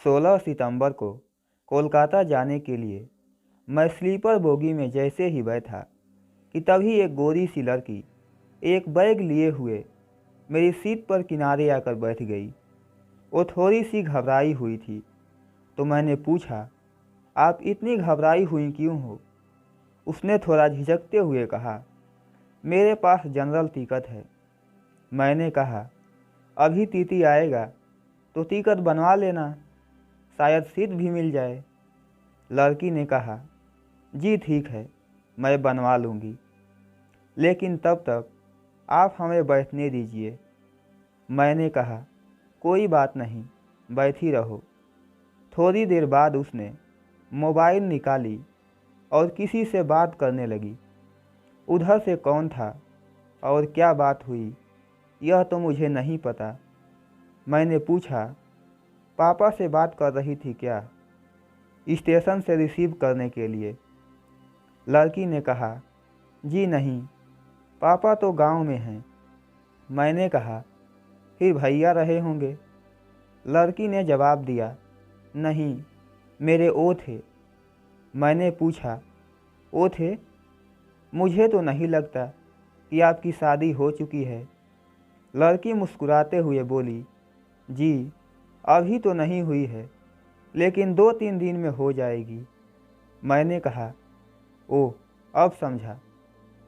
16 सितंबर को कोलकाता जाने के लिए मैं स्लीपर बोगी में जैसे ही बैठा कि तभी एक गोरी सी लड़की एक बैग लिए हुए मेरी सीट पर किनारे आकर बैठ गई। वो थोड़ी सी घबराई हुई थी, तो मैंने पूछा, आप इतनी घबराई हुई क्यों हो? उसने थोड़ा झिझकते हुए कहा, मेरे पास जनरल टिकट है। मैंने कहा, अभी टीटी आएगा तो टिकट बनवा लेना, शायद सीट भी मिल जाए। लड़की ने कहा, जी ठीक है, मैं बनवा लूँगी, लेकिन तब तक आप हमें बैठने दीजिए। मैंने कहा, कोई बात नहीं, बैठी रहो। थोड़ी देर बाद उसने मोबाइल निकाली और किसी से बात करने लगी। उधर से कौन था और क्या बात हुई, यह तो मुझे नहीं पता। मैंने पूछा, पापा से बात कर रही थी क्या, स्टेशन से रिसीव करने के लिए? लड़की ने कहा, जी नहीं, पापा तो गांव में हैं। मैंने कहा, फिर भैया रहे होंगे। लड़की ने जवाब दिया, नहीं, मेरे ओ थे। मैंने पूछा, ओ थे? मुझे तो नहीं लगता कि आपकी शादी हो चुकी है। लड़की मुस्कुराते हुए बोली, जी अभी तो नहीं हुई है, लेकिन 2-3 दिन में हो जाएगी। मैंने कहा, ओह, अब समझा,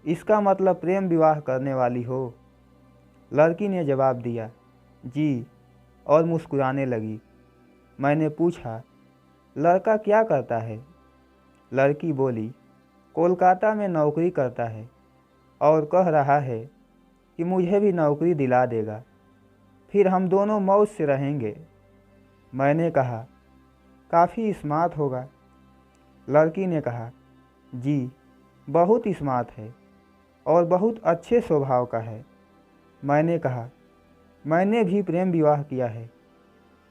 इसका मतलब प्रेम विवाह करने वाली हो? लड़की ने जवाब दिया, जी, और मुस्कुराने लगी। मैंने पूछा, लड़का क्या करता है? लड़की बोली, कोलकाता में नौकरी करता है और कह रहा है कि मुझे भी नौकरी दिला देगा, फिर हम दोनों मौज से रहेंगे। मैंने कहा, काफ़ी स्मार्ट होगा। लड़की ने कहा, जी, बहुत स्मार्ट है और बहुत अच्छे स्वभाव का है। मैंने कहा, मैंने भी प्रेम विवाह किया है।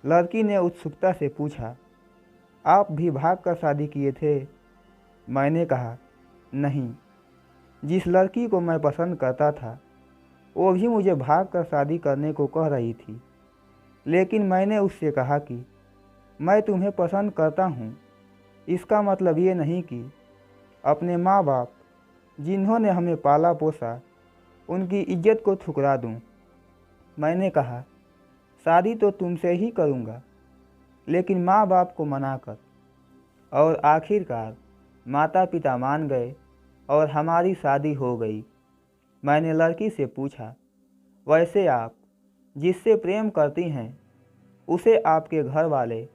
लड़की ने उत्सुकता से पूछा, आप भी भाग कर शादी किए थे? मैंने कहा, नहीं, जिस लड़की को मैं पसंद करता था वो भी मुझे भाग कर शादी करने को कह रही थी, लेकिन मैंने उससे कहा कि मैं तुम्हें पसंद करता हूँ, इसका मतलब ये नहीं कि अपने माँ बाप जिन्होंने हमें पाला पोसा उनकी इज्जत को ठुकरा दूँ। मैंने कहा, शादी तो तुमसे ही करूँगा, लेकिन माँ बाप को मनाकर। और आखिरकार माता पिता मान गए और हमारी शादी हो गई। मैंने लड़की से पूछा, वैसे आप जिससे प्रेम करती हैं उसे आपके घर वाले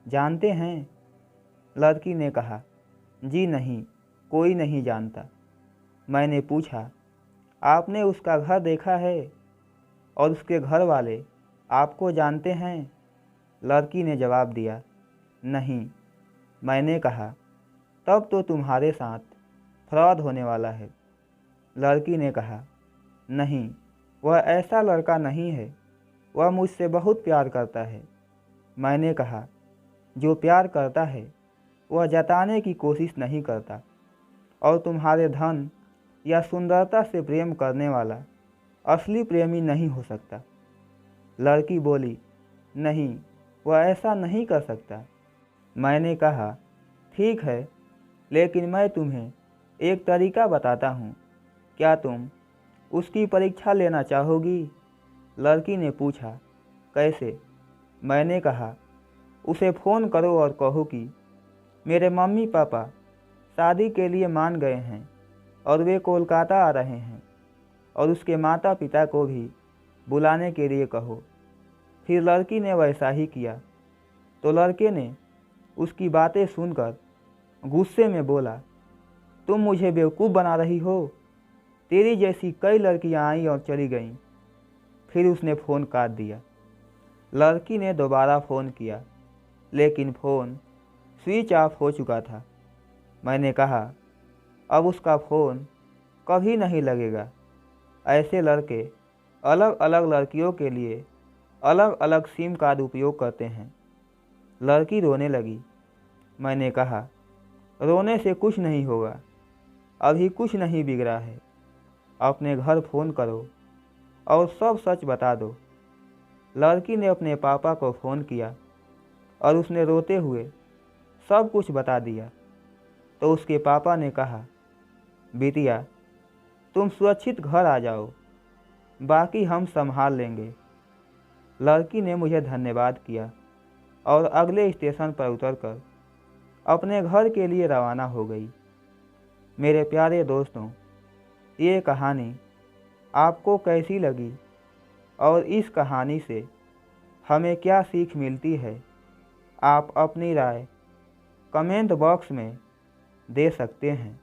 जानते हैं? लड़की ने कहा, जी नहीं, कोई नहीं जानता। मैंने पूछा, आपने उसका घर देखा है और उसके घर वाले आपको जानते हैं? लड़की ने जवाब दिया, नहीं। मैंने कहा, तब तो तुम्हारे साथ फ्रॉड होने वाला है। लड़की ने कहा, नहीं, वह ऐसा लड़का नहीं है, वह मुझसे बहुत प्यार करता है। मैंने कहा, जो प्यार करता है वह जताने की कोशिश नहीं करता, और तुम्हारे धन या सुंदरता से प्रेम करने वाला असली प्रेमी नहीं हो सकता। लड़की बोली, नहीं, वह ऐसा नहीं कर सकता। मैंने कहा, ठीक है, लेकिन मैं तुम्हें एक तरीका बताता हूँ, क्या तुम उसकी परीक्षा लेना चाहोगी? लड़की ने पूछा, कैसे? मैंने कहा, उसे फ़ोन करो और कहो कि मेरे मम्मी पापा शादी के लिए मान गए हैं और वे कोलकाता आ रहे हैं, और उसके माता पिता को भी बुलाने के लिए कहो। फिर लड़की ने वैसा ही किया, तो लड़के ने उसकी बातें सुनकर गुस्से में बोला, तुम मुझे बेवकूफ़ बना रही हो, तेरी जैसी कई लड़कियां आईं और चली गईं। फिर उसने फ़ोन काट दिया। लड़की ने दोबारा फ़ोन किया, लेकिन फ़ोन स्विच ऑफ हो चुका था। मैंने कहा, अब उसका फ़ोन कभी नहीं लगेगा। ऐसे लड़के अलग अलग लड़कियों के लिए अलग अलग सिम कार्ड उपयोग करते हैं। लड़की रोने लगी। मैंने कहा, रोने से कुछ नहीं होगा, अभी कुछ नहीं बिगड़ा है। अपने घर फ़ोन करो और सब सच बता दो। लड़की ने अपने पापा को फ़ोन किया और उसने रोते हुए सब कुछ बता दिया। तो उसके पापा ने कहा, बिटिया तुम सुरक्षित घर आ जाओ, बाकी हम संभाल लेंगे। लड़की ने मुझे धन्यवाद किया और अगले स्टेशन पर उतरकर अपने घर के लिए रवाना हो गई। मेरे प्यारे दोस्तों, ये कहानी आपको कैसी लगी और इस कहानी से हमें क्या सीख मिलती है, आप अपनी राय कमेंट बॉक्स में दे सकते हैं।